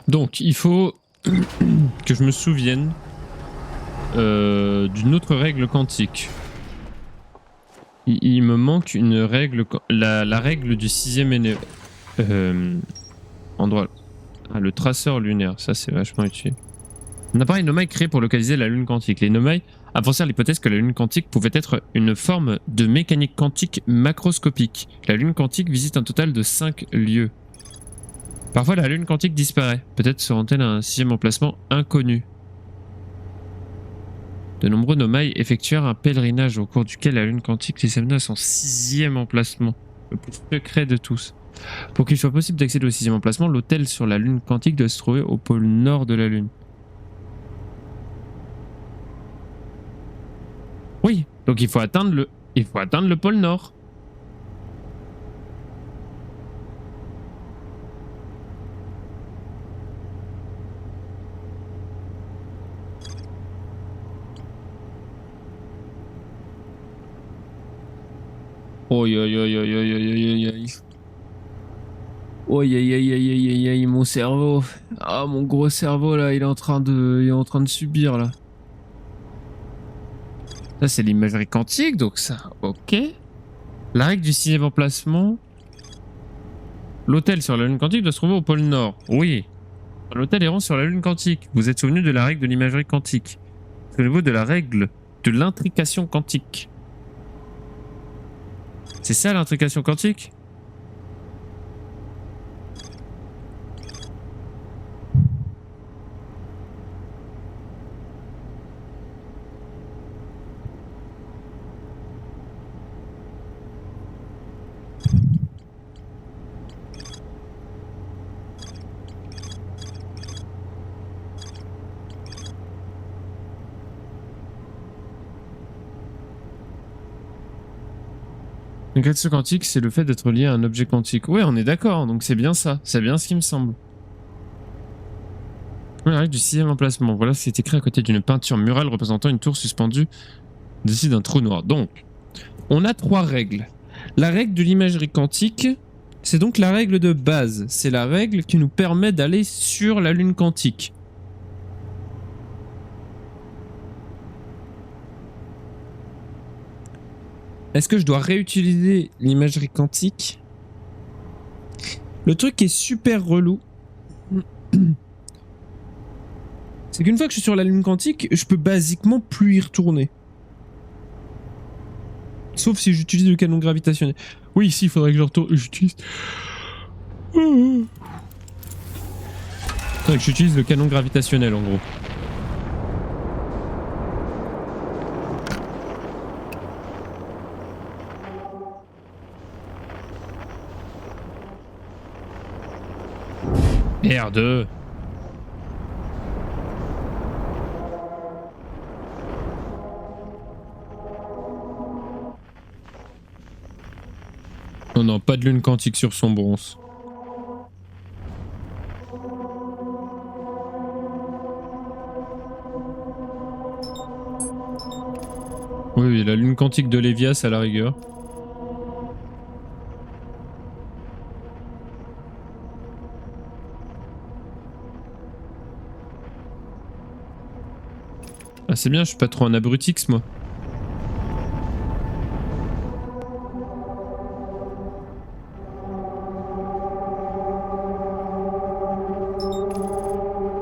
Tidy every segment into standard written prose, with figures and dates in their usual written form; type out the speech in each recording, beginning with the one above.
Donc, il faut que je me souvienne d'une autre règle quantique. Il me manque une règle, la règle du 6e endroit. Ah, le traceur lunaire, ça c'est vachement utile. Un appareil Nomai créé pour localiser la lune quantique. Les Nomai avancèrent l'hypothèse que la lune quantique pouvait être une forme de mécanique quantique macroscopique. La lune quantique visite un total de 5 lieux. Parfois, la lune quantique disparaît. Peut-être seront-elles un 6e emplacement inconnu. De nombreux Nomai effectuèrent un pèlerinage au cours duquel la lune quantique les amena à son 6e emplacement, le plus secret de tous. Pour qu'il soit possible d'accéder au 6e emplacement, l'hôtel sur la lune quantique doit se trouver au pôle nord de la lune. Oui, donc il faut atteindre le pôle nord. Oi, oi, oi, oi, oi, oi, oi, oi. Oi, aïe, aïe, aïe, aïe, aïe, aïe, mon cerveau. Ah, mon gros cerveau, là, il est en train de subir, là. Ça, c'est l'imagerie quantique, donc ça, ok. La règle du 6e emplacement. L'hôtel sur la lune quantique doit se trouver au pôle nord. Oui. L'hôtel errant sur la lune quantique. Vous êtes souvenu de la règle de l'imagerie quantique. Souvenez-vous de la règle de l'intrication quantique. C'est ça l'intrication quantique? L'intrication quantique, c'est le fait d'être lié à un objet quantique. Ouais, on est d'accord, donc c'est bien ça. C'est bien ce qui me semble. La règle du 6e emplacement. Voilà ce qui est écrit à côté d'une peinture murale représentant une tour suspendue au-dessus d'un trou noir. Donc, on a 3 règles. La règle de l'imagerie quantique, c'est donc la règle de base. C'est la règle qui nous permet d'aller sur la lune quantique. Est-ce que je dois réutiliser l'imagerie quantique? Le truc qui est super relou, c'est qu'une fois que je suis sur la lune quantique, je peux basiquement plus y retourner. Sauf si j'utilise le canon gravitationnel. Oui, ici, il faudrait que je retourne. J'utilise. Faudrait que j'utilise le canon gravitationnel, en gros. Merde. Oh non, pas de lune quantique sur son bronze. Oui, la lune quantique de Lévias à la rigueur. Ah, c'est bien, je suis pas trop un abrutix, moi.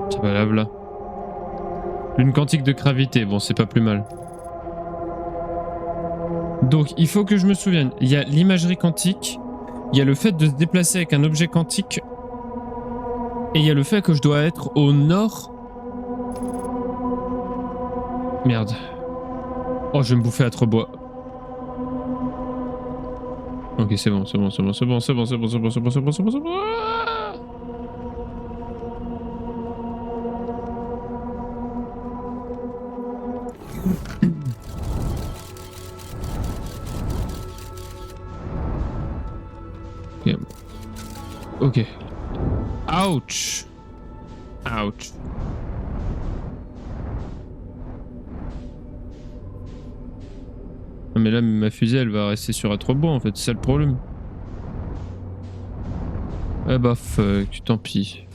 C'est pas grave, là. Lune quantique de gravité, bon, c'est pas plus mal. Donc, il faut que je me souvienne. Il y a l'imagerie quantique, il y a le fait de se déplacer avec un objet quantique, et il y a le fait que je dois être au nord. Merde. Oh, je vais me bouffer à trop bois. Ok, c'est bon, c'est bon, c'est bon, c'est bon, c'est bon, c'est bon, c'est bon, c'est bon, c'est bon, c'est bon, c'est bon. Ok. Ouch. Ouch. Mais là, ma fusée, elle va rester sur A3 en fait, c'est ça le problème. Ah bah fuck, tant pis.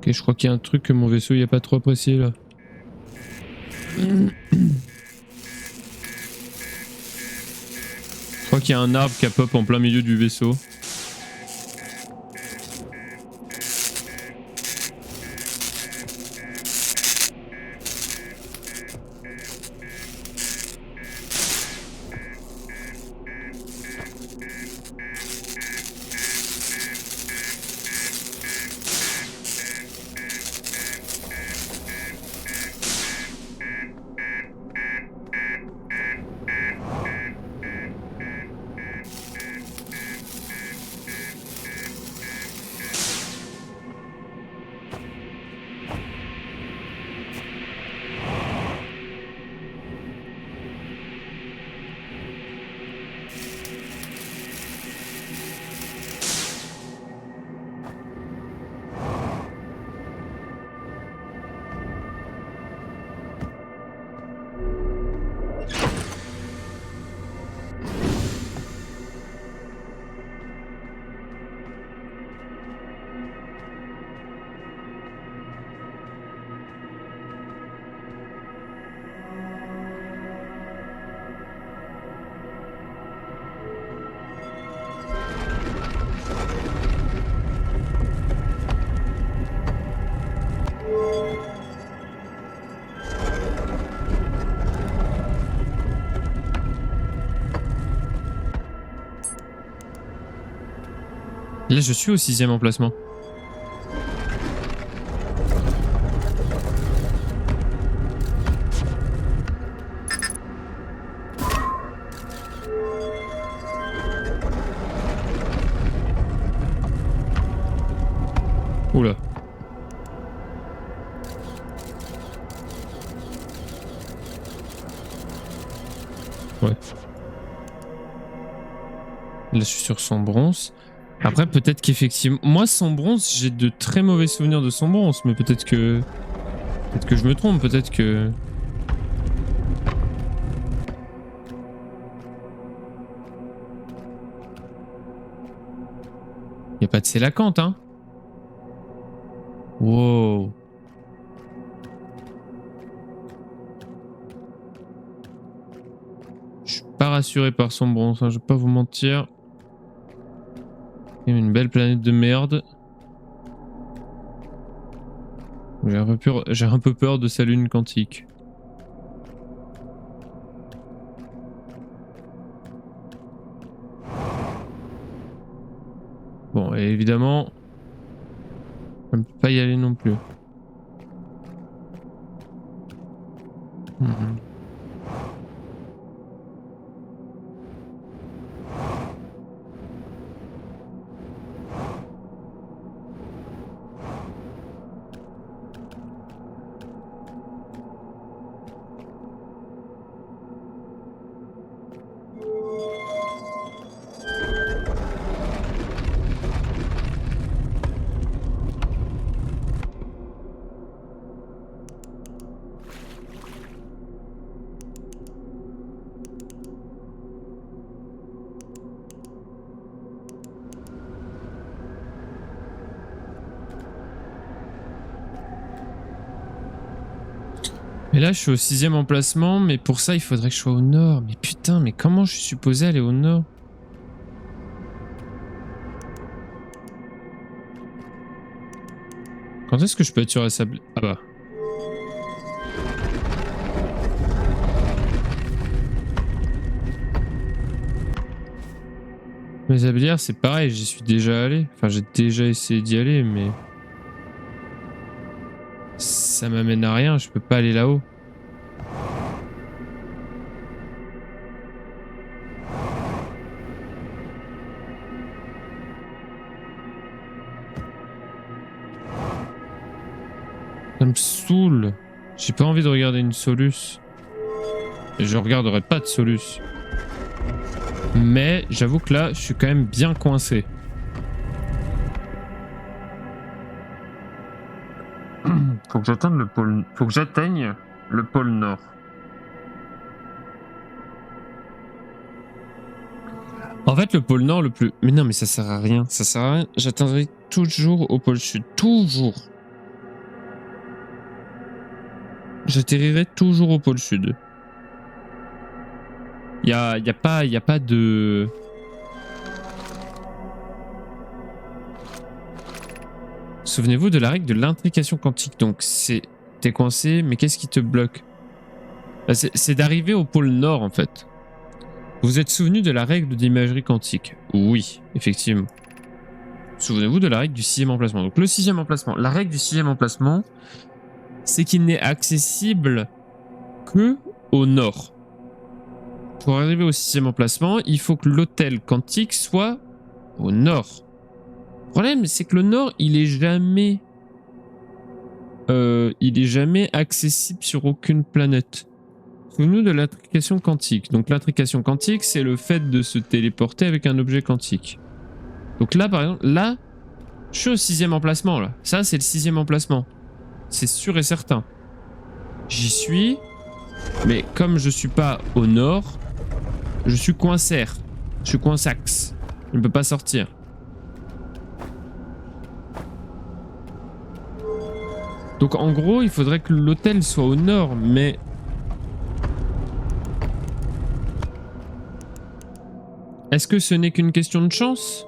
Ok, je crois qu'il y a un truc que mon vaisseau il a pas trop apprécié là. Je crois qu'il y a un arbre qui a pop en plein milieu du vaisseau. Là, je suis au 6e emplacement. Oula. Ouais. Là, je suis sur son bronze. Après, peut-être qu'effectivement... Moi, son bronze, j'ai de très mauvais souvenirs de son bronze, mais peut-être que... Peut-être que je me trompe, peut-être que... Y a pas de sélacanthe, hein. Wow. Je suis pas rassuré par son bronze, hein, je vais pas vous mentir. Une belle planète de merde. J'ai un peu peur de sa lune quantique. Bon, et évidemment, on ne peut pas y aller non plus. Et là, je suis au 6e emplacement, mais pour ça, il faudrait que je sois au nord. Mais putain, mais comment je suis supposé aller au nord? Quand est-ce que je peux être sur la sable? Ah bah. Les sablières, c'est pareil, j'y suis déjà allé. Enfin, j'ai déjà essayé d'y aller, mais... Ça m'amène à rien, je peux pas aller là-haut. Ça me saoule. J'ai pas envie de regarder une Solus. Et je regarderai pas de Solus. Mais j'avoue que là, je suis quand même bien coincé. Faut que j'atteigne le pôle. Faut que j'atteigne le pôle Nord. En fait, le pôle Nord le plus. Mais non, mais ça sert à rien. Ça sert à rien. J'atteindrai toujours au pôle Sud. Toujours. j'atterrirai toujours au pôle sud. Y a pas de... Souvenez-vous de la règle de l'intrication quantique. Donc t'es coincé, mais qu'est-ce qui te bloque? C'est d'arriver au pôle nord en fait. Vous êtes souvenu de la règle d'imagerie quantique? Oui, effectivement. Souvenez-vous de la règle du 6e emplacement. Donc le 6e emplacement, la règle du 6e emplacement, c'est qu'il n'est accessible que au nord. Pour arriver au 6e emplacement, il faut que l'hôtel quantique soit au nord. Le problème, c'est que le nord, il est jamais accessible sur aucune planète. Souvenez-nous de l'intrication quantique. Donc l'intrication quantique, c'est le fait de se téléporter avec un objet quantique. Donc là, par exemple, là, je suis au 6e emplacement, là. Ça, c'est le 6e emplacement. C'est sûr et certain. J'y suis, mais comme je suis pas au nord, je suis coincé. Je suis coinçax. Je ne peux pas sortir. Donc en gros, il faudrait que l'hôtel soit au nord, mais... Est-ce que ce n'est qu'une question de chance?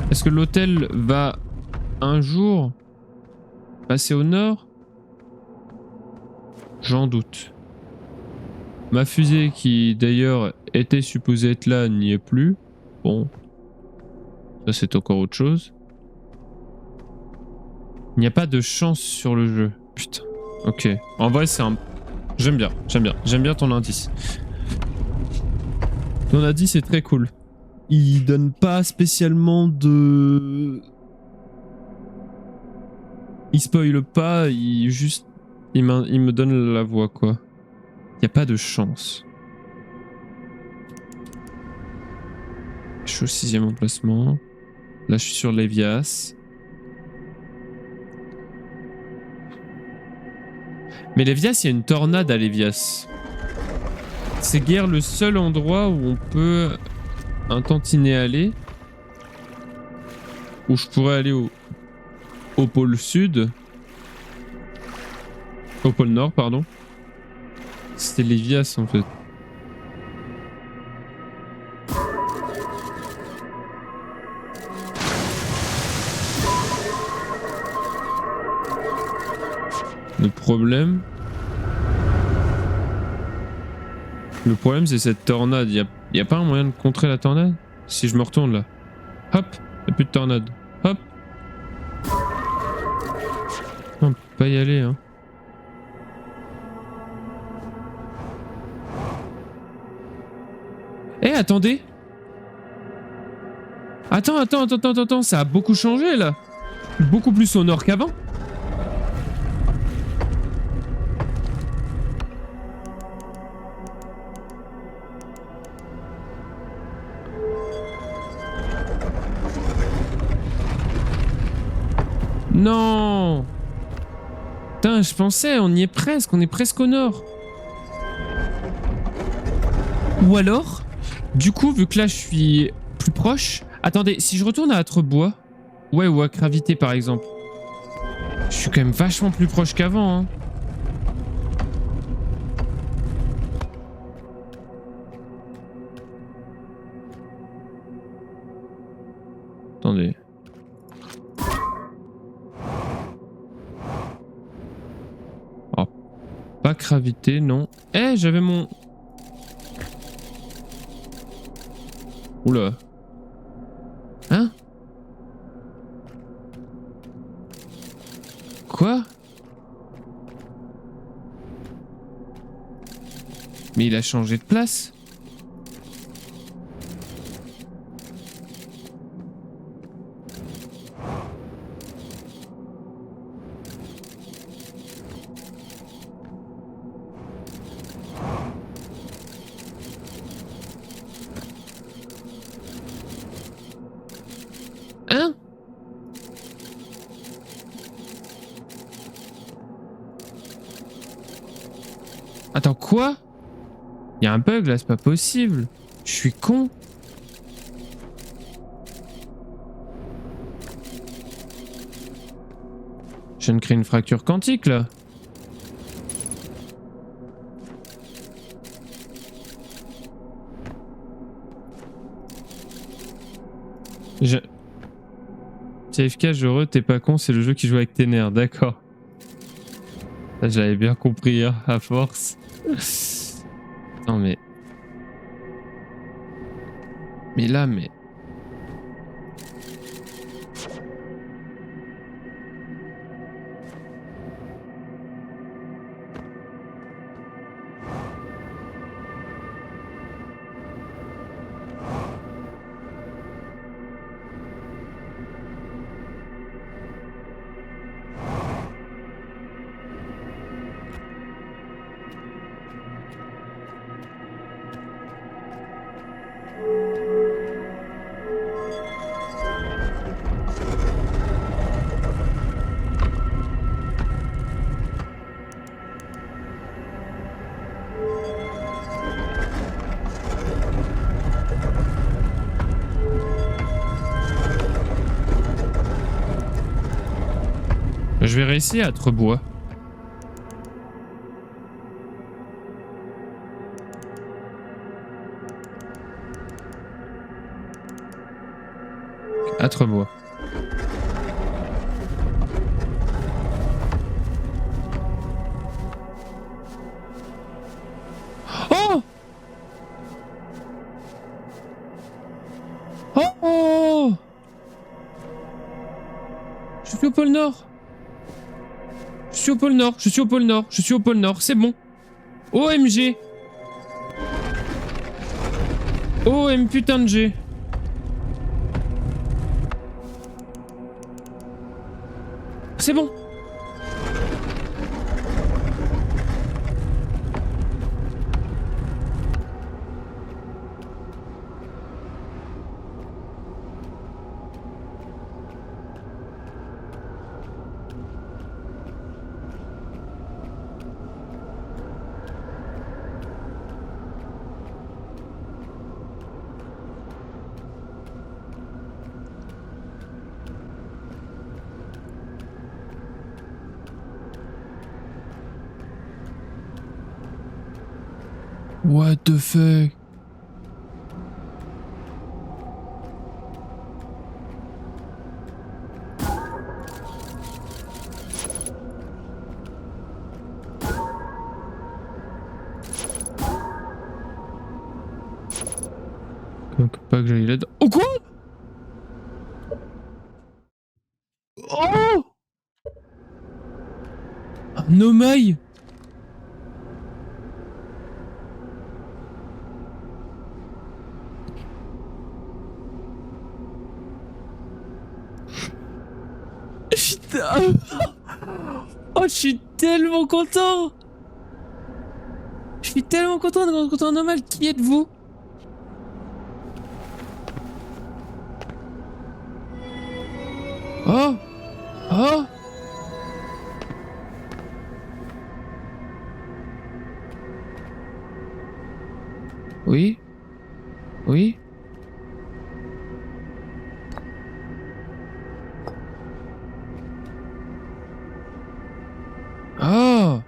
Est-ce que l'hôtel va un jour passer au nord? J'en doute. Ma fusée, qui d'ailleurs était supposée être là, n'y est plus. Bon, ça c'est encore autre chose. Il n'y a pas de chance sur le jeu. Putain. Ok. En vrai, c'est un... J'aime bien, j'aime bien. J'aime bien ton indice. Ton indice est très cool. Il donne pas spécialement de... Il spoil pas, il juste... Il me donne la voix, quoi. Il n'y a pas de chance. Je suis au 6e emplacement. Là, je suis sur Lévias. Mais Lévias, il y a une tornade à Lévias. C'est guère le seul endroit où on peut un tantinet aller. Où je pourrais aller au pôle sud. Au pôle nord, pardon. C'était Lévias en fait. Le problème, c'est cette tornade. Y a pas un moyen de contrer la tornade? Si je me retourne là. Hop, y a plus de tornade. Hop. On peut pas y aller, hein. Eh, attendez. Attends, ça a beaucoup changé là. Beaucoup plus au nord qu'avant. Non. Putain, je pensais, on y est presque, on est presque au nord. Ou alors, du coup, vu que là je suis plus proche... Attendez, si je retourne à Atrebois, ouais, ou à Gravité par exemple, je suis quand même vachement plus proche qu'avant, hein. Attendez. Oh, pas Gravité, non. Eh, j'avais mon... Oula. Hein? Quoi? Mais il a changé de place? Hein? Attends, quoi? Il y a un bug là, c'est pas possible. Je suis con. Je viens de créer une fracture quantique là. TFK, t'es pas con, c'est le jeu qui joue avec tes nerfs, d'accord. J'avais bien compris, hein, à force. Non mais... Mais là, mais... Je vais réessayer à Trebois. À Trebois. Oh! Oh! Oh! Je suis au pôle Nord. Je suis au pôle Nord, je suis au pôle Nord, je suis au pôle Nord, c'est bon. OMG. OM putain de G. C'est bon. What the fuck? Donc pas que j'aille là-dedans. Oh quoi? Oh! Un omaille! Putain! Oh, je suis tellement content! Je suis tellement content de rencontrer un omaille. Qui êtes-vous? Oh! Oh! Oui? Oui? Oh!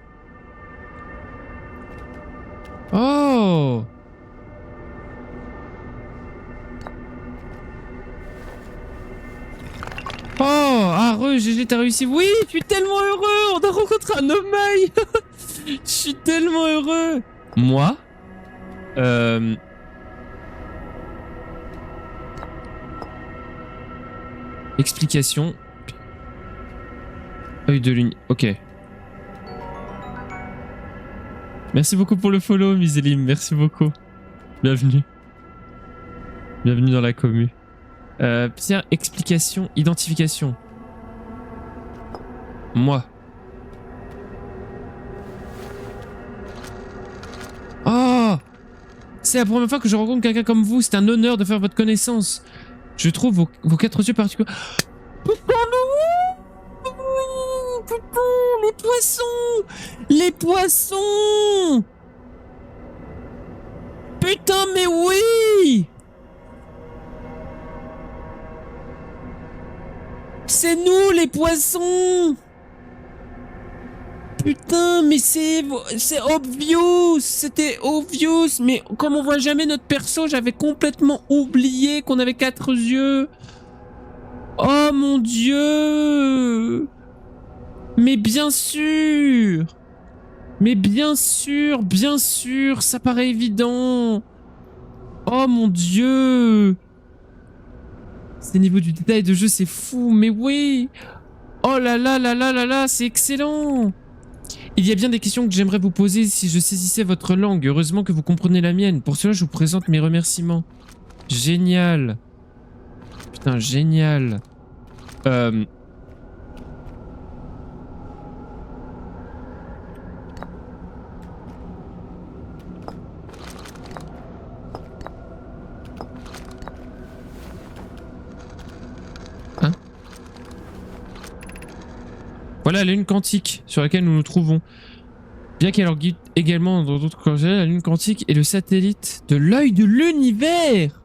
Oh! Oh! Ah, GG, t'as réussi. Oui, je suis tellement heureux! On a rencontré un omaille! Je suis tellement heureux! Moi? Explication. Œil de ligne. Ok. Merci beaucoup pour le follow, Miselim. Merci beaucoup. Bienvenue. Bienvenue dans la commu. Pierre, explication, identification. Moi. Oh! C'est la première fois que je rencontre quelqu'un comme vous. C'est un honneur de faire votre connaissance. Je trouve vos 4 yeux particuliers. Putain, les poissons! Les poissons! Putain, mais oui! C'est nous, les poissons! putain, mais c'est obvious, c'était obvious, mais comme on voit jamais notre perso, j'avais complètement oublié qu'on avait 4 yeux. Oh mon dieu. Mais bien sûr. Mais bien sûr, ça paraît évident. Oh mon dieu. Ces niveaux du détail de jeu, c'est fou, mais oui. Oh là là là là là là, c'est excellent. Il y a bien des questions que j'aimerais vous poser si je saisissais votre langue. Heureusement que vous comprenez la mienne. Pour cela, je vous présente mes remerciements. Génial. Putain, génial. Hein? Voilà la lune quantique sur laquelle nous nous trouvons. Bien qu'elle orbite également dans d'autres corps, la lune quantique est le satellite de l'œil de l'univers.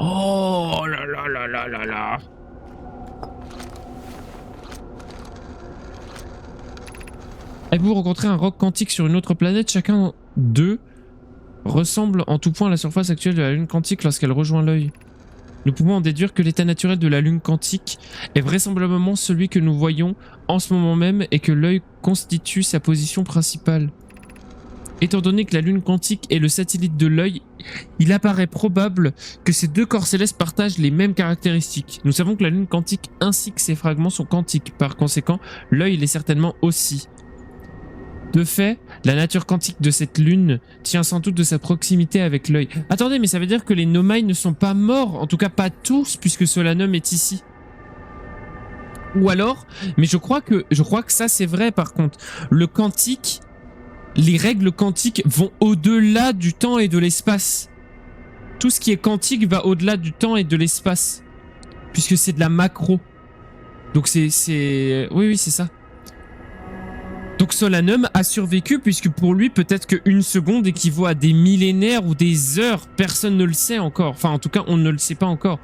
Oh là là là là là là. Avez-vous rencontré un roc quantique sur une autre planète? Chacun d'eux ressemble en tout point à la surface actuelle de la lune quantique lorsqu'elle rejoint l'œil. Nous pouvons en déduire que l'état naturel de la lune quantique est vraisemblablement celui que nous voyons en ce moment même et que l'œil constitue sa position principale. Étant donné que la lune quantique est le satellite de l'œil, il apparaît probable que ces deux corps célestes partagent les mêmes caractéristiques. Nous savons que la lune quantique ainsi que ses fragments sont quantiques. Par conséquent, l'œil l'est certainement aussi. De fait, la nature quantique de cette lune tient sans doute de sa proximité avec l'œil. Attendez, mais ça veut dire que les Nomai ne sont pas morts, en tout cas pas tous, puisque Solanum est ici. Ou alors, mais je crois que ça c'est vrai par contre. Le quantique, les règles quantiques vont au-delà du temps et de l'espace. Tout ce qui est quantique va au-delà du temps et de l'espace, puisque c'est de la macro. Donc oui, c'est ça. Donc Solanum a survécu puisque pour lui peut-être qu'une seconde équivaut à des millénaires ou des heures, personne ne le sait encore, enfin en tout cas on ne le sait pas encore.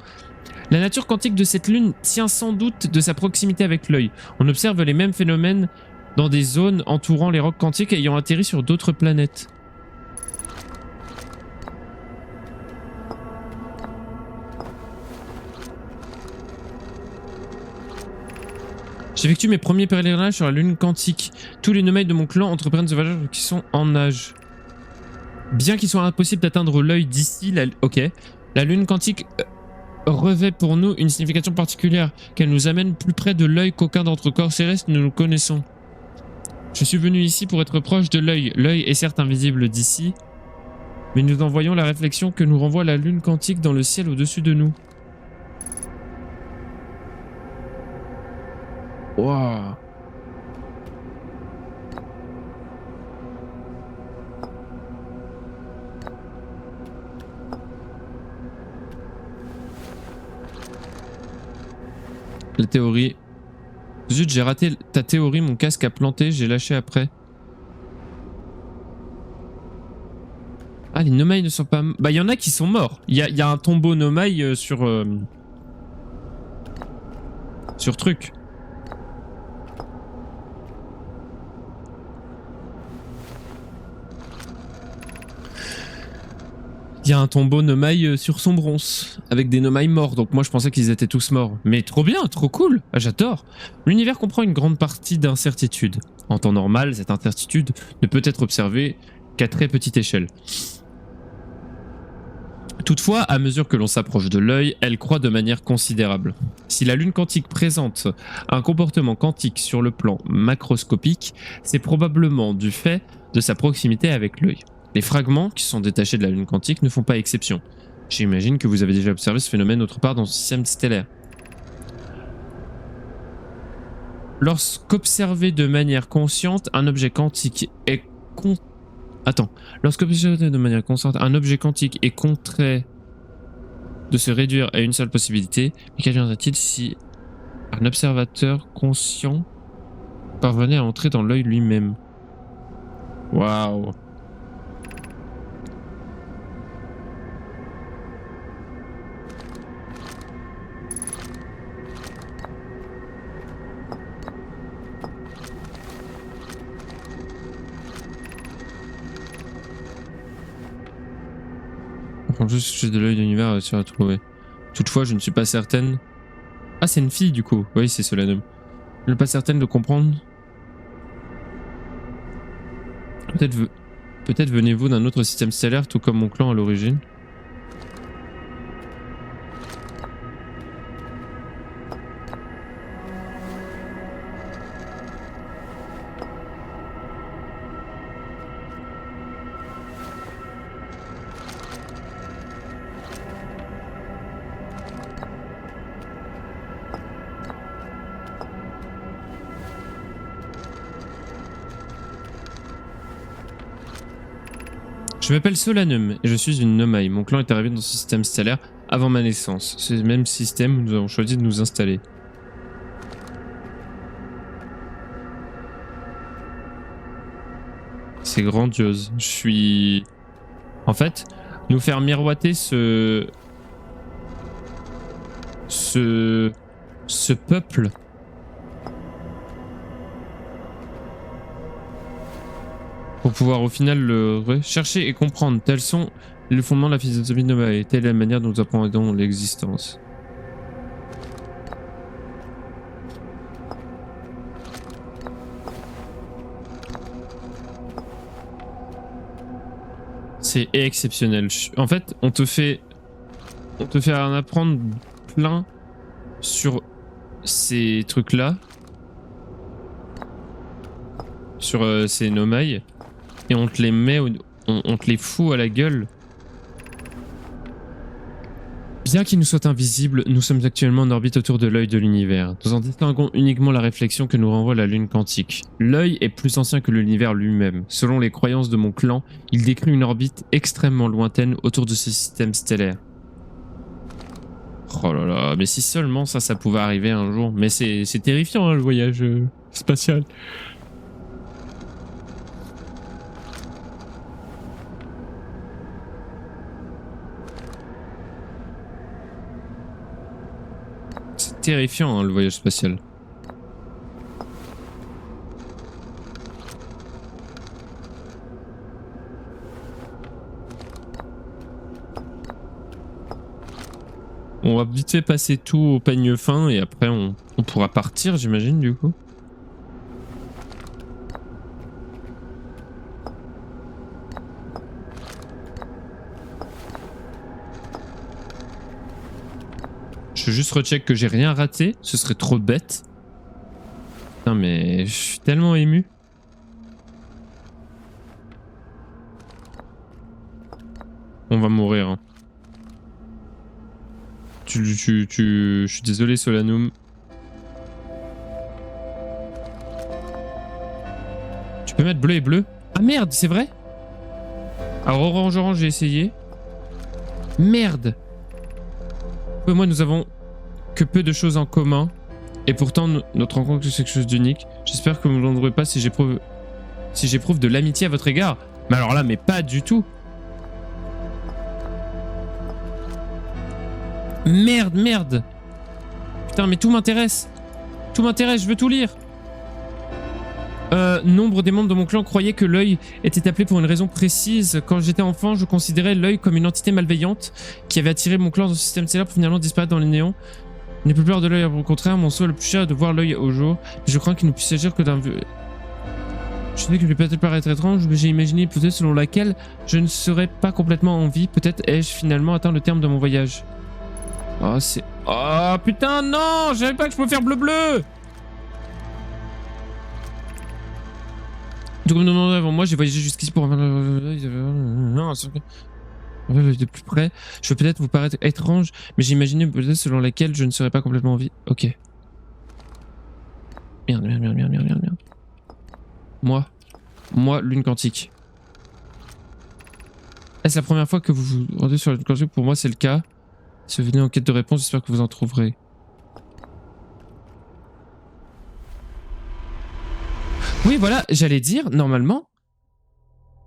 La nature quantique de cette lune tient sans doute de sa proximité avec l'œil. On observe les mêmes phénomènes dans des zones entourant les rocs quantiques ayant atterri sur d'autres planètes. J'effectue mes premiers pèlerinages sur la lune quantique. Tous les Nomai de mon clan entreprennent ce voyage qui sont en nage. Bien qu'il soit impossible d'atteindre l'œil d'ici, la lune quantique revêt pour nous une signification particulière, qu'elle nous amène plus près de l'œil qu'aucun d'entre corps célestes ne nous connaissons. Je suis venu ici pour être proche de l'œil. L'œil est certes invisible d'ici, mais nous en voyons la réflexion que nous renvoie la lune quantique dans le ciel au-dessus de nous. Waouh. La théorie. Zut, j'ai raté ta théorie, mon casque a planté, j'ai lâché après. Ah, les Nomai ne sont pas... Bah, il y en a qui sont morts. Il y a un tombeau Nomai sur truc. Il y a un tombeau Nomai sur son bronze, avec des Nomai morts, donc moi je pensais qu'ils étaient tous morts. Mais trop bien, trop cool, ah, j'adore. L'univers comprend une grande partie d'incertitude. En temps normal, cette incertitude ne peut être observée qu'à très petite échelle. Toutefois, à mesure que l'on s'approche de l'œil, elle croît de manière considérable. Si la lune quantique présente un comportement quantique sur le plan macroscopique, c'est probablement du fait de sa proximité avec l'œil. Les fragments qui sont détachés de la lune quantique ne font pas exception. J'imagine que vous avez déjà observé ce phénomène autre part dans le système stellaire. Lorsqu'observé de manière consciente, un objet quantique est Lorsqu'observé de manière consciente, un objet quantique est contraint de se réduire à une seule possibilité, mais qu'adviendrait-il si un observateur conscient parvenait à entrer dans l'œil lui-même? Waouh! comprends juste que j'ai de l'œil de l'univers à se retrouver. Toutefois, je ne suis pas certaine. Ah, c'est une fille du coup. Oui, c'est Solanum. Je ne suis pas certaine de comprendre. Peut-être venez-vous d'un autre système stellaire, tout comme mon clan à l'origine. Je m'appelle Solanum et je suis une Nomai. Mon clan est arrivé dans ce système stellaire avant ma naissance. C'est le même système où nous avons choisi de nous installer. C'est grandiose. Je suis... En fait, nous faire miroiter ce peuple... Pour pouvoir au final le rechercher et comprendre. Tels sont les fondements de la philosophie de Nomai. Telle est la manière dont nous apprenons l'existence. C'est exceptionnel. En fait, on te fait en apprendre plein sur ces trucs-là. Sur ces Nomai. Et on te les met, on te les fout à la gueule. Bien qu'ils nous soient invisibles, nous sommes actuellement en orbite autour de l'œil de l'univers. Nous en distinguons uniquement la réflexion que nous renvoie la lune quantique. L'œil est plus ancien que l'univers lui-même. Selon les croyances de mon clan, il décrit une orbite extrêmement lointaine autour de ce système stellaire. Oh là là, mais si seulement ça pouvait arriver un jour. Mais c'est terrifiant hein, le voyage spatial. Terrifiant hein, le voyage spatial. On va vite fait passer tout au peigne fin et après on pourra partir j'imagine du coup. Je juste recheck que j'ai rien raté, ce serait trop bête. Putain mais je suis tellement ému. On va mourir. Hein. Je suis désolé Solanum. Tu peux mettre bleu et bleu? Ah merde, c'est vrai? Alors orange j'ai essayé. Merde. Et moi nous avons que peu de choses en commun. Et pourtant, notre rencontre est quelque chose d'unique. J'espère que vous ne me l'endrez pas si j'éprouve de l'amitié à votre égard. Mais alors là, mais pas du tout. Merde. Putain, mais tout m'intéresse. Tout m'intéresse, je veux tout lire. Nombre des membres de mon clan croyaient que l'œil était appelé pour une raison précise. Quand j'étais enfant, je considérais l'œil comme une entité malveillante qui avait attiré mon clan dans ce système stellaire pour finalement disparaître dans les néants. Je n'ai plus peur de l'œil, au contraire, mon souhait le plus cher est de voir l'œil au jour. Mais je crains qu'il ne puisse s'agir que d'un... Je sais qu'il peut peut-être paraître étrange, mais j'ai imaginé une hypothèse selon laquelle je ne serais pas complètement en vie. Peut-être ai-je finalement atteint le terme de mon voyage. Oh, c'est... Oh, putain, non! Je savais pas que je pouvais faire bleu-bleu! Tout comme demandé avant moi, j'ai voyagé jusqu'ici pour... Non, c'est... De plus près, je peux peut-être vous paraître étrange, mais j'ai imaginé une hypothèse selon laquelle je ne serais pas complètement en vie. Ok. Merde. Moi, lune quantique. Est-ce la première fois que vous vous rendez sur la lune quantique? Pour moi, c'est le cas. Si vous venez en quête de réponse, j'espère que vous en trouverez. Oui, voilà, j'allais dire, normalement.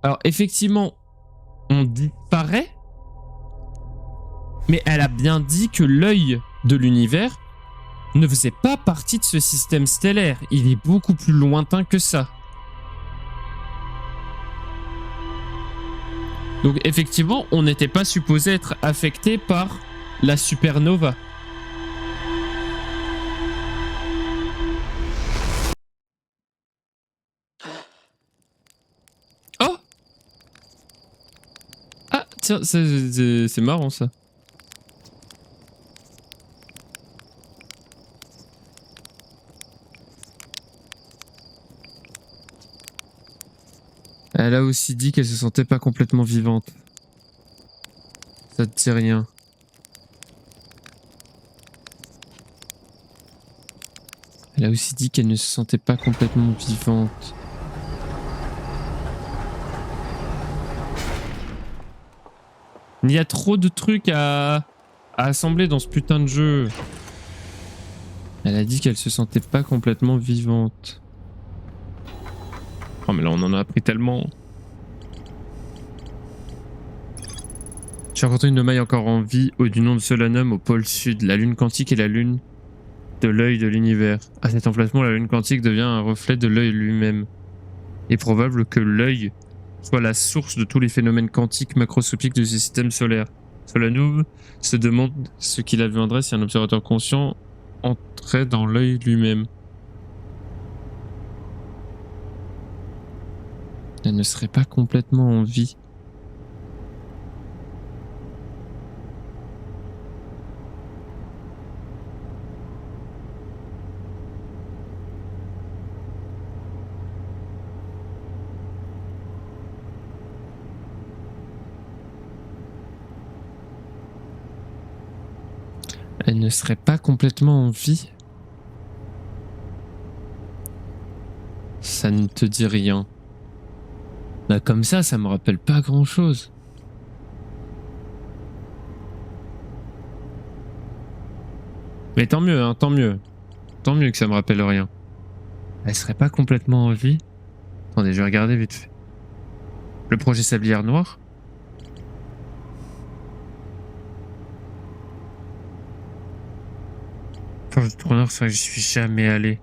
Alors, effectivement, on disparaît. Mais elle a bien dit que l'œil de l'univers ne faisait pas partie de ce système stellaire. Il est beaucoup plus lointain que ça. Donc effectivement, on n'était pas supposé être affecté par la supernova. Oh! Ah, tiens, c'est marrant ça. Elle a aussi dit qu'elle se sentait pas complètement vivante. Ça te dit rien. Elle a aussi dit qu'elle ne se sentait pas complètement vivante. Il y a trop de trucs à assembler dans ce putain de jeu. Elle a dit qu'elle se sentait pas complètement vivante. Oh mais là on en a appris tellement. J'ai rencontré une maille encore en vie du nom de Solanum au pôle sud. La lune quantique est la lune de l'œil de l'univers. À cet emplacement, la lune quantique devient un reflet de l'œil lui-même. Il est probable que l'œil soit la source de tous les phénomènes quantiques macroscopiques du système solaire. Solanum se demande ce qu'il adviendrait si un observateur conscient entrait dans l'œil lui-même. Elle ne serait pas complètement en vie. Elle ne serait pas complètement en vie. Ça ne te dit rien. Bah comme ça me rappelle pas grand-chose. Mais tant mieux, hein, tant mieux. Tant mieux que ça me rappelle rien. Elle serait pas complètement en vie. Attendez, je vais regarder vite fait. Le projet Sablière Noire. Forge du Tourneur, c'est vrai que j'y suis jamais allé.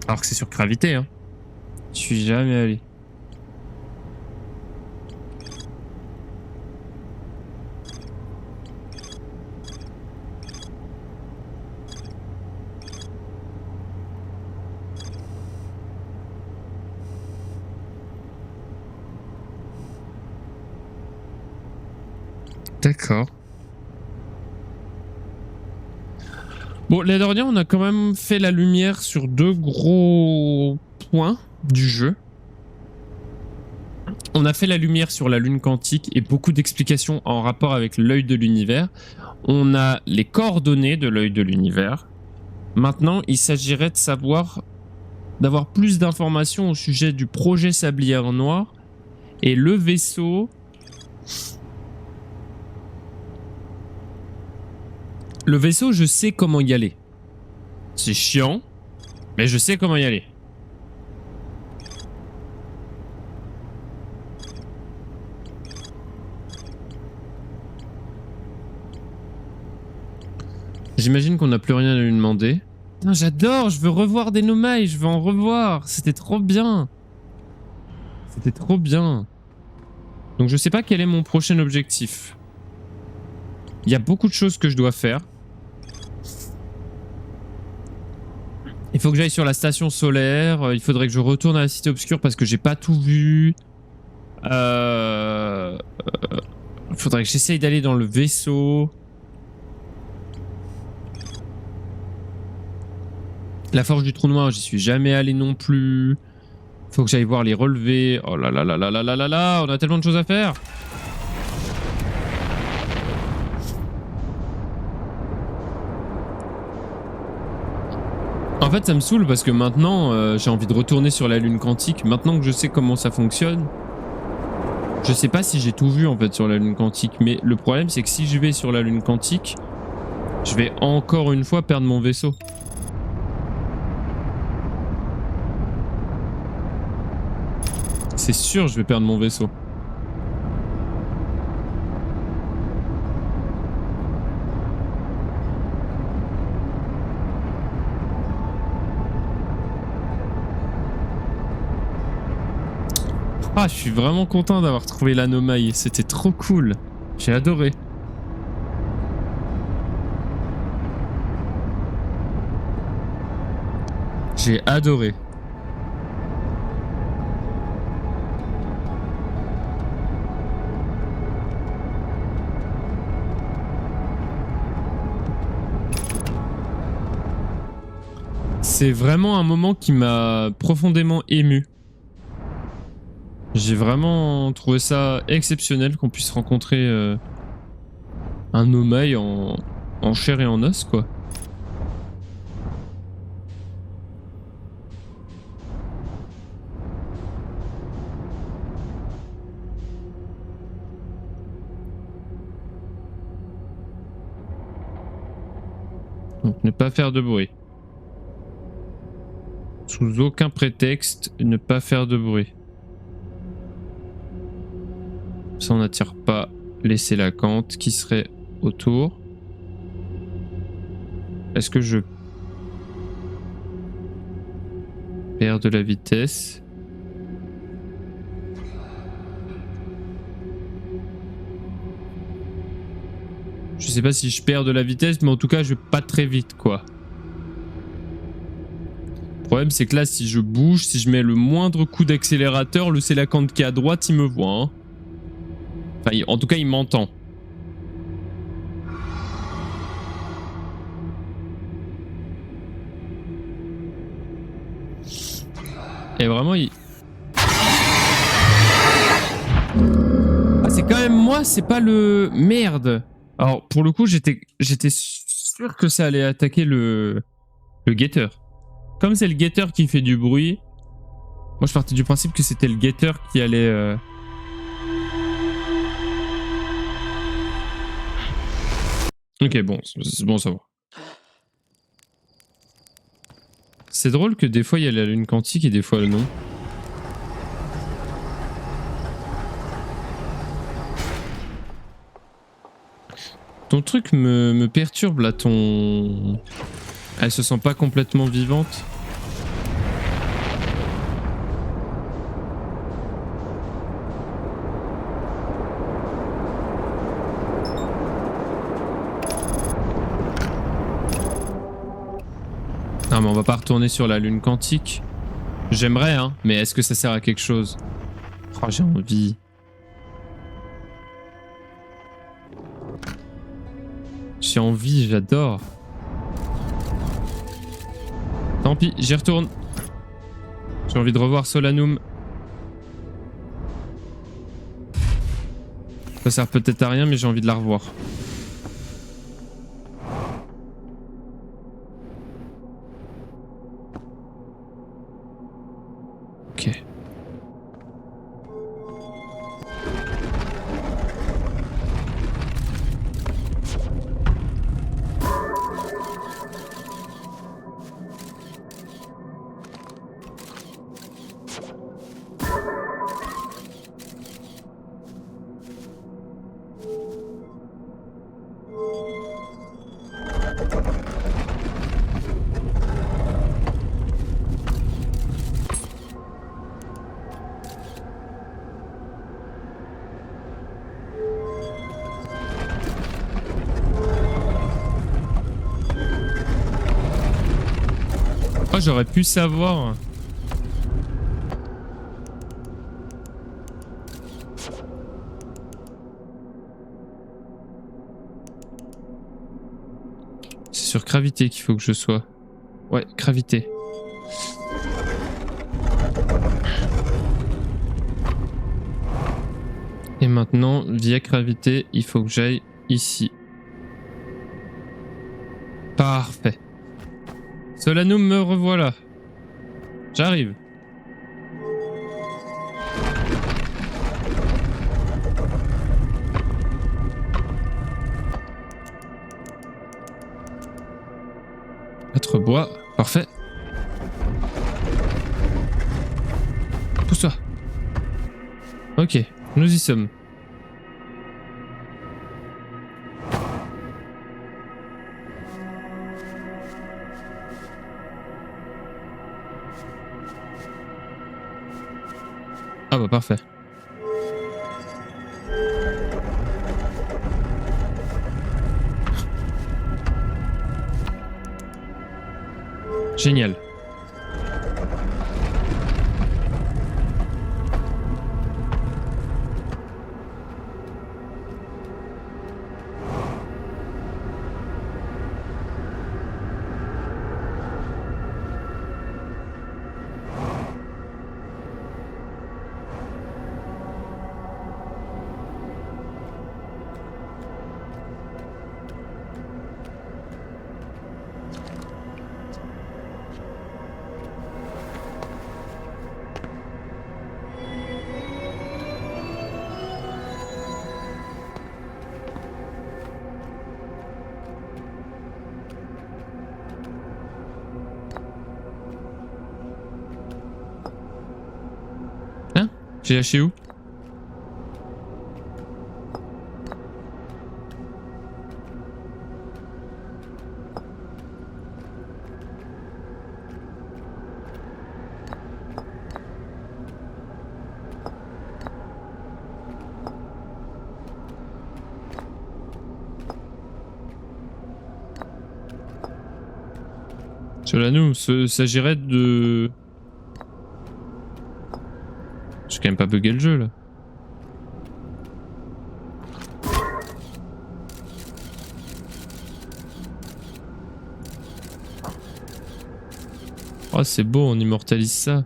Alors que c'est sur Gravité, hein. Je suis jamais allé. D'accord. Bon, l'année dernière, on a quand même fait la lumière sur deux gros points du jeu. On a fait la lumière sur la lune quantique et beaucoup d'explications en rapport avec l'œil de l'univers. On a les coordonnées de l'œil de l'univers. Maintenant, il s'agirait de savoir, d'avoir plus d'informations au sujet du projet Sablière Noire et le vaisseau. Le vaisseau, je sais comment y aller. C'est chiant, mais je sais comment y aller. J'imagine qu'on n'a plus rien à lui demander. Putain, j'adore, je veux revoir des Nomai, je veux en revoir. C'était trop bien. C'était trop bien. Donc je sais pas quel est mon prochain objectif. Il y a beaucoup de choses que je dois faire. Il faut que j'aille sur la station solaire. Il faudrait que je retourne à la cité obscure parce que j'ai pas tout vu. Il faudrait que j'essaye d'aller dans le vaisseau. La forge du trou noir, j'y suis jamais allé non plus. Faut que j'aille voir les relevés. Oh là là là là là là là là, on a tellement de choses à faire. En fait, ça me saoule parce que maintenant, j'ai envie de retourner sur la lune quantique. Maintenant que je sais comment ça fonctionne, je sais pas si j'ai tout vu en fait sur la lune quantique. Mais le problème, c'est que si je vais sur la lune quantique, je vais encore une fois perdre mon vaisseau. C'est sûr, je vais perdre mon vaisseau. Ah, je suis vraiment content d'avoir trouvé l'anomalie. C'était trop cool. J'ai adoré. J'ai adoré. C'est vraiment un moment qui m'a profondément ému. J'ai vraiment trouvé ça exceptionnel qu'on puisse rencontrer un Nomai en chair et en os, quoi. Donc, ne pas faire de bruit. Sous aucun prétexte, ne pas faire de bruit. Ça, on n'attire pas les Coelacanths qui seraient autour. Est-ce que je perds de la vitesse? Je sais pas si je perds de la vitesse, mais en tout cas, je vais pas très vite, quoi. Le problème, c'est que là, si je bouge, si je mets le moindre coup d'accélérateur, le Coelacanth qui est à droite, il me voit. Hein. Enfin, en tout cas, il m'entend. Et vraiment, il... Ah, c'est quand même moi, c'est pas le... Merde. Alors, pour le coup, j'étais sûr que ça allait attaquer le guetteur. Comme c'est le guetteur qui fait du bruit, moi je partais du principe que c'était le guetteur qui allait... Ok, bon, c'est bon à savoir. C'est drôle que des fois il y a la lune quantique et des fois non. Ton truc me perturbe là, ton... Elle se sent pas complètement vivante. Non mais on va pas retourner sur la lune quantique. J'aimerais hein, mais est-ce que ça sert à quelque chose? Oh j'ai envie. J'ai envie, j'adore. Tant pis, j'y retourne. J'ai envie de revoir Solanum. Ça sert peut-être à rien, mais j'ai envie de la revoir. Ok. Oh, j'aurais pu savoir. C'est sur gravité qu'il faut que je sois. Ouais, gravité. Et maintenant, via gravité, il faut que j'aille ici. Parfait. Solanum, me revoilà. J'arrive. Quatre bois, parfait. Pousse-toi. Ok, nous y sommes. Ah bah parfait. Génial. Hein? J'ai lâché où? Cela nous, s'agirait de... J'ai quand même pas bugué le jeu là. Oh c'est beau, on immortalise ça.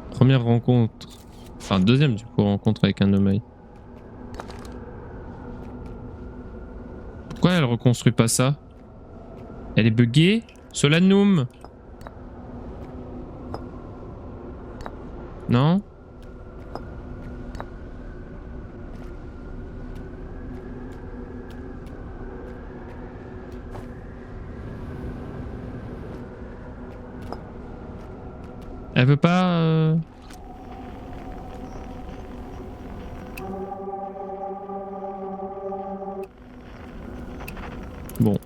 Première rencontre. Enfin deuxième du coup rencontre avec un Nomai. Pourquoi elle reconstruit pas ça? Elle est buggée? Solanum? Non? Elle veut pas... Bon.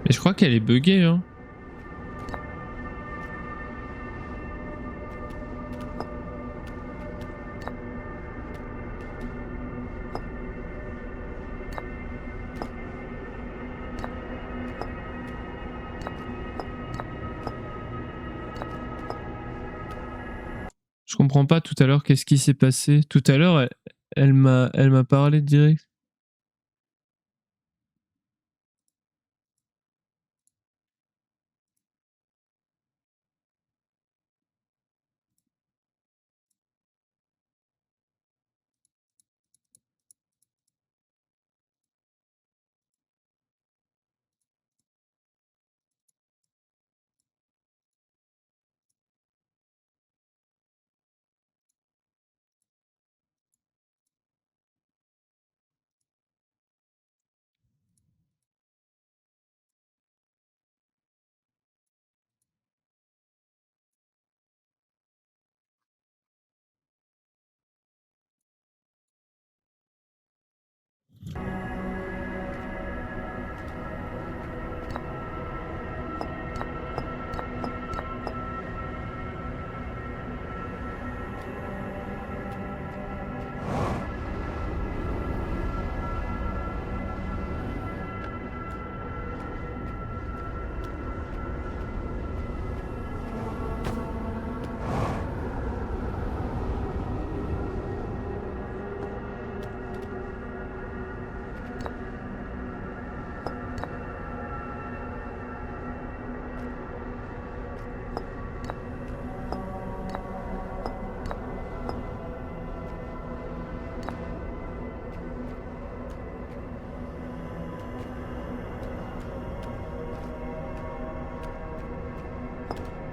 Mais je crois qu'elle est buggée, hein. Je comprends pas tout à l'heure qu'est-ce qui s'est passé. Tout à l'heure, elle m'a parlé direct.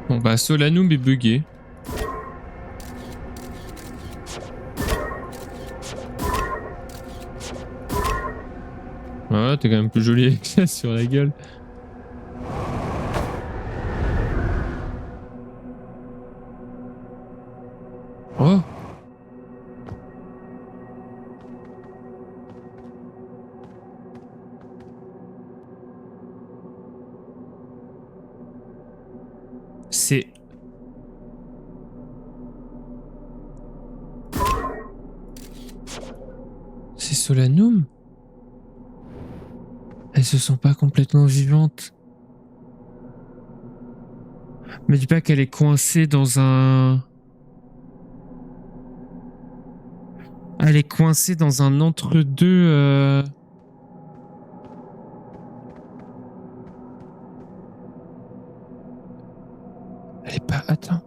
Bon bah Solanum est buggé. Ouais, t'es quand même plus joli avec ça sur la gueule. C'est... C'est Solanum? Elles se sont pas complètement vivantes. Me dis pas qu'elle est coincée dans un... Elle est coincée dans un entre-deux... Elle est pas... Attends.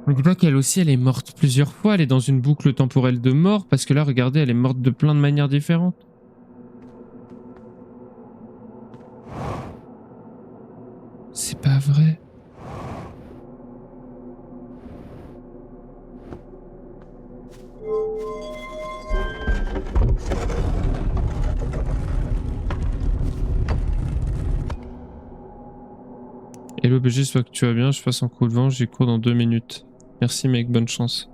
Me dis pas qu'elle aussi, elle est morte plusieurs fois. Elle est dans une boucle temporelle de mort. Parce que là, regardez, elle est morte de plein de manières différentes. C'est pas vrai. Hello BG, j'espère que tu vas bien. Je passe en coup de vent. J'ai cours dans 2 minutes. Merci mec, bonne chance.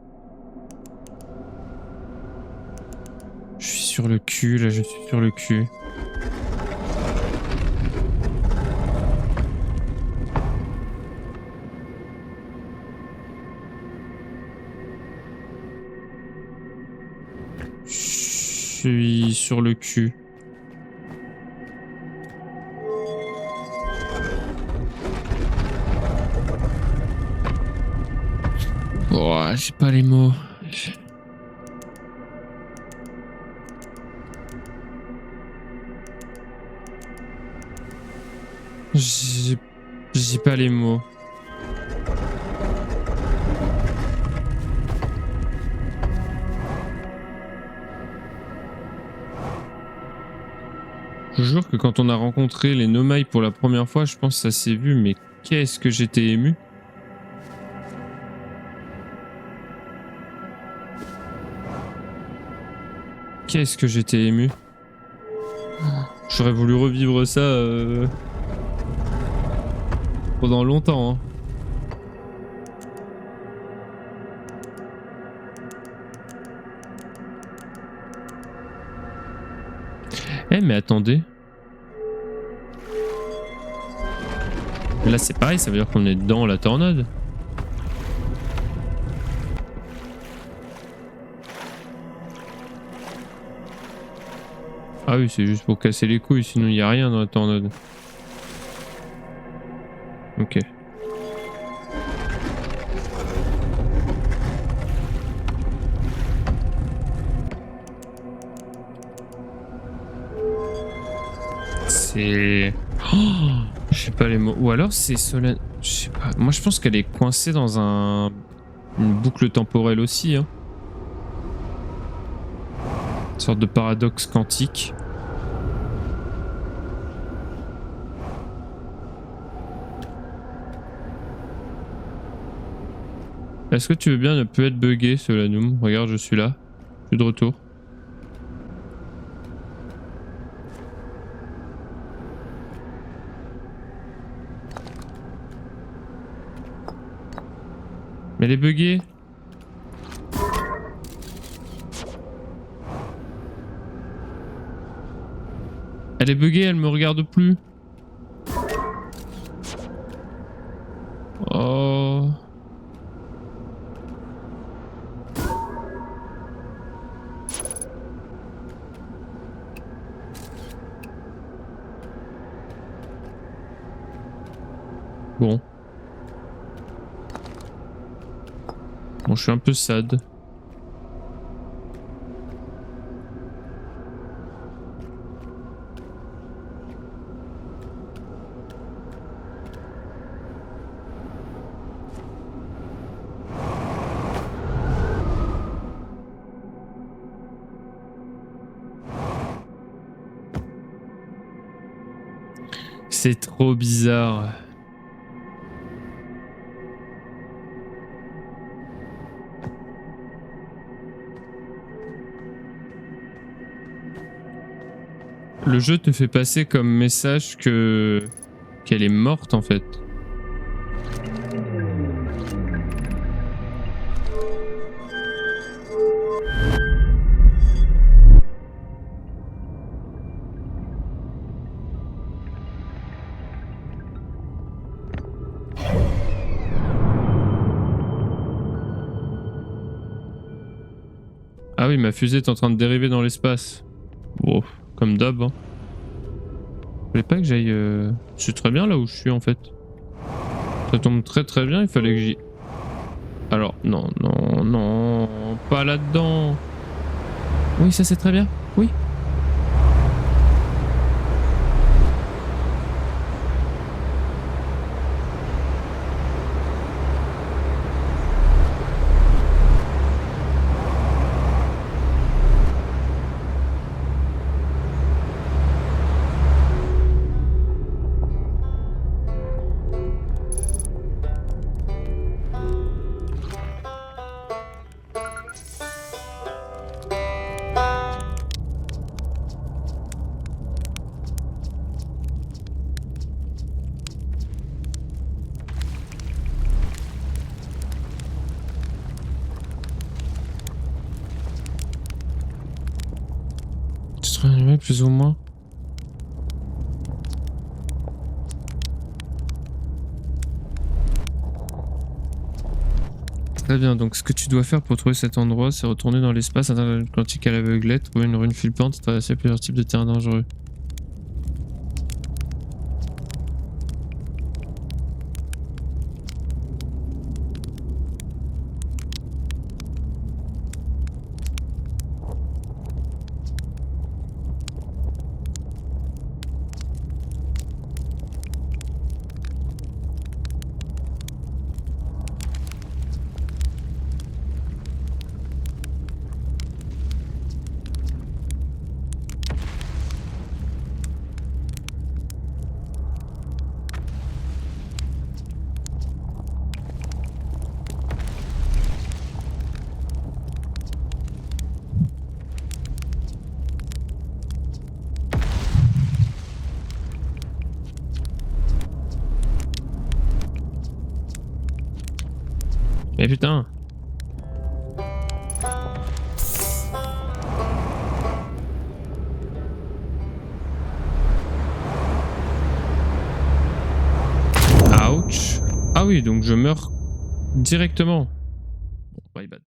Je suis sur le cul, là, je suis sur le cul. Je suis sur le cul. Oh, j'ai pas les mots. J'ai pas les mots. Je jure que quand on a rencontré les Nomai pour la première fois, je pense que ça s'est vu, mais qu'est-ce que j'étais ému. Qu'est-ce que j'étais ému. J'aurais voulu revivre ça pendant longtemps. Hein. Eh mais attendez. Là c'est pareil, ça veut dire qu'on est dans la tornade. Ah oui, c'est juste pour casser les couilles, sinon il n'y a rien dans la tornade. Ok. C'est... Oh, je sais pas les mots. Ou alors c'est Solan... Je sais pas. Moi je pense qu'elle est coincée dans une boucle temporelle aussi. Hein. Une sorte de paradoxe quantique. Est-ce que tu veux bien ne peut être buggé, Solanum? Regarde, je suis là. Je suis de retour. Mais elle est buggée. Elle est buggée, elle me regarde plus. Oh. Bon. Bon, je suis un peu sad. C'est trop bizarre. Le jeu te fait passer comme message qu'elle est morte en fait. Ah oui, ma fusée est en train de dériver dans l'espace. Wow, comme d'hab. Hein. Je voulais pas que j'aille... Je suis très bien là où je suis en fait. Ça tombe très très bien, il fallait que j'y... Alors, non, non, non, pas là-dedans. Oui, ça c'est très bien, oui. Tu serais animé plus ou moins. Très bien, donc ce que tu dois faire pour trouver cet endroit, c'est retourner dans l'espace, atteindre la lune quantique à l'aveuglette, trouver une rune flippante et traverser plusieurs types de terrains dangereux. Mais putain! Ouch! Ah oui, donc je meurs directement. Bon, bye bad.